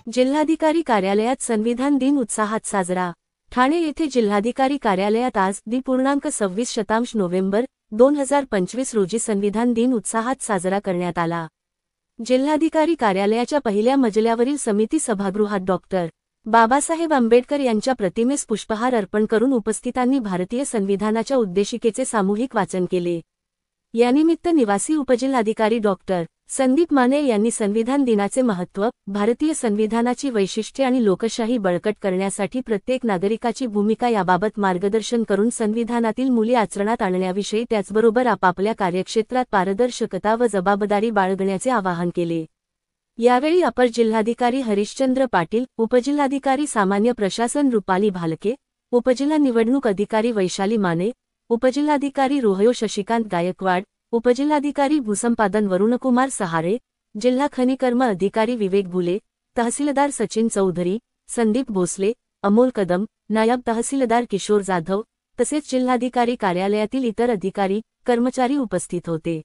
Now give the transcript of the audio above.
जिल्हाधिकारी कार्यालयात संविधान दिन उत्साहात साजरा। ठाणे येथे जिल्हाधिकारी कार्यालयात आज दि.26 नोव्हेंबर 2025 रोजी संविधान दिन उत्साहात साजरा करण्यात आला। जिल्हाधिकारी कार्यालयाच्या पहिल्या मजल्यावरील समिती सभागृहात डॉक्टर बाबासाहेब आंबेडकर यांच्या प्रतिमेस पुष्पहार अर्पण करून उपस्थितांनी भारतीय संविधानाच्या उद्देशिकेचे सामूहिक वाचन केले। यानिमित्त निवासी उपजिल्हाधिकारी डॉक्टर संदीप माने यांनी संविधान दिनाचे महत्त्व, भारतीय संविधानाची वैशिष्ट्ये आणि लोकशाही बळकट करण्यासाठी प्रत्येक नागरिकाची भूमिका याबाबत मार्गदर्शन करून संविधानातील मूल्ये आचरणात आणण्याविषयी त्याचबरोबर आपापल्या कार्यक्षेत्रात पारदर्शकता व जबाबदारी बाळगण्याचे आवाहन केले। यावेळी अपर जिल्हाधिकारी हरिश्चंद्र पाटील, उपजिल्हाधिकारी सामान्य प्रशासन रुपाली भालके, उपजिल्हा निवडणूक अधिकारी वैशाली माने, उपजिल्हाधिकारी रोहयो शशिकांत गायकवाड, उपजिल्हाधिकारी भूसंपादन वरुणकुमार सहारे, जिल्हा खनिकर्म अधिकारी विवेक भुले, तहसीलदार सचिन चौधरी, संदीप भोसले, अमोल कदम, नायब तहसीलदार किशोर जाधव तसेच जिल्हाधिकारी कार्यालयातील इतर अधिकारी, कर्मचारी उपस्थित होते।